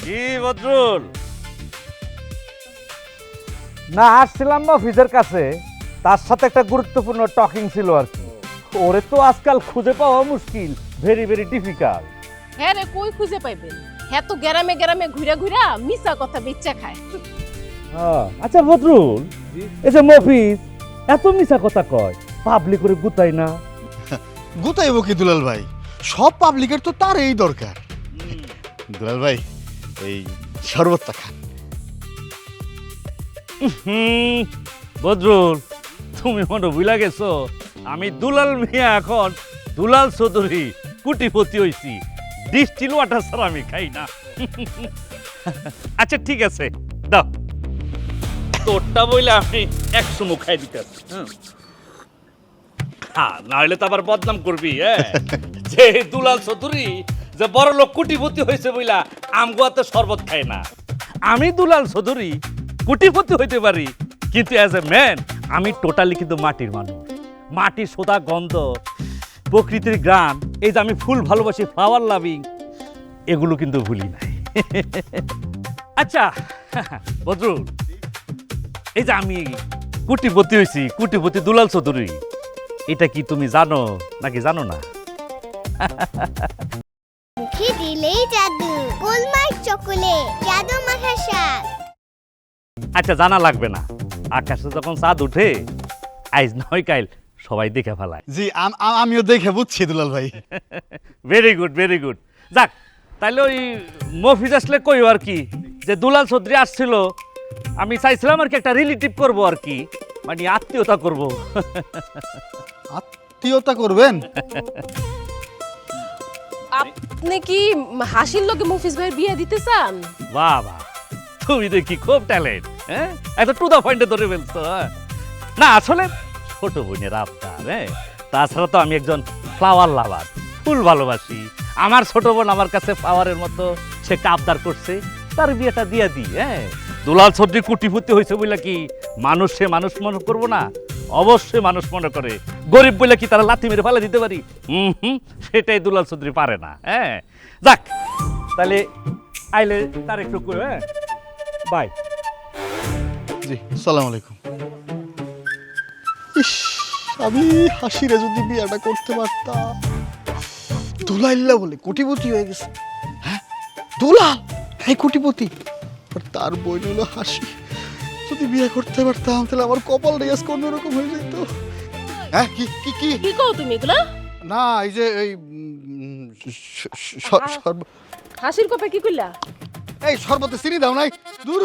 কি বদরুল? না, আসছিলাম মফিজের কাছে, তার সাথে একটা গুরুত্বপূর্ণ টকিং ছিল আর কি। ওরে তো আজকাল খুঁজে পাওয়া মুশকিল, ভেরি ভেরি ডিফিকাল্ট। হ্যাঁ রে, কই খুঁজে পাইবেন? হ্যাঁ তো গ্রামে গ্রামে ঘুরা ঘুরা মিছা কথা বেচ্চা খায়। আচ্ছা বদরুল, এই যে মফিজ এত মিছা কথা কয়, পাবলিক করে গুতাই না? গুতাইব কি দুলাল ভাই, সব পাবলিকের তো তার এই দরকার। দুলাল ভাই এই শরবতটা খান। বদরুল, তুমি মনে ভুলা গেছো আমি দুলাল মিয়া এখন দুলাল চৌধুরী কুটিপতি হইছি। ডিস্টিল ওয়াটার ছাড়া আমি খাই না। আচ্ছা ঠিক আছে, দাও তোরটা বইলে আমি 100 মুখ খাই দিতে পারি। হ্যাঁ, না হলে তো আবার বদনাম করবি। হ্যাঁ, যে দুলাল চৌধুরী যে বড় লোক কুটিপতি হয়েছে বইলা আমগুয়াতে শরবত খায় না। আমি দুলাল চৌধুরী কুটিপতি হইতে পারি, কিন্তু অ্যাজ এ ম্যান আমি টোটালি কিন্তু মাটির মানুষ। মাটির সোদা গন্ধ, প্রকৃতির গান, এই যে আমি ফুল ভালোবাসি, ফ্লাওয়ার লাভিং, এগুলো কিন্তু ভুলি নাই। আচ্ছা বদরুল, এই যে আমি কুটিপতি হয়েছি, কুটিপতি দুলাল চৌধুরী, এটা কি তুমি জানো নাকি জানো না? মুখে দিলেই জাদু, গোলমাল চকোলেট, জাদু মাখার স্বাদ। আচ্ছা, জানা লাগবে না, আকাশে যখন চাঁদ উঠে আইজ নয় কাইল সবাই দেখে ফেলায়। জি আমিও দেখে বুঝছি দুলাল ভাই। Very good, very good. যাক, তাহলে ওই মফিজ আসলে কই আর কি, যে দুলাল চৌধুরী আসছিল, আমি চাইছিলাম আর কি একটা রিলেটিভ করব আর কি, মানে আত্মীয়তা করব। আত্মীয়তা করবেন? আপনি কি হাসির লোকে মফিজ ভাইয়ের বিয়ে দিতে চান? বাহ বাহ, তুমি দেখি খুব ট্যালেন্ট। হ্যাঁ, এত টু দা পয়েন্টে ধরে ফেলছো। হ্যাঁ? না আসলে ছোট বোনের আবদার। হ্যাঁ, তাছাড়া তো আমি একজন ফ্লাওয়ার লাভার, ফুল ভালোবাসি। আমার ছোট বোন আমার কাছে ফ্লাওয়ারের মতো, সে আবদার করছে, তার বিয়েটা দিয়ে দিই। হ্যাঁ, দুলাল চৌধুরী কুটিপতি হয়েছে বলে কি মানুষ সে মানুষ মনে করবো না? অবশ্যই মানুষ মনে করে। গরিব বলে কি তারা লাথি মেরে ফেলে দিতে পারি? সেটাই দুলাল চৌধুরী পারে না। হ্যাঁ, যাক তাহলে আইলে তার একটু করে। হ্যাঁ, বাই। জি, আসসালামু আলাইকুম। ইস, আমি হাসিরে যদি বিয়েটা করতে পারতাম। দুলাইল্লা বলে কোটিপতি হয়ে গেছে। হ্যাঁ, দুলাল হ্যাঁ কোটিপতি, আর তার বই হলো হাসি। যদি বিয়ে করতে পারতাম তাহলে আমার কপাল রেস অন্যরকম হয়ে যেত। হ্যাঁ, কি কি কি কি কও তুমি এগুলা? না, এই যে এই হাসির কপে কি কইলা? এই শরবতে চিনি দাও নাই দূর।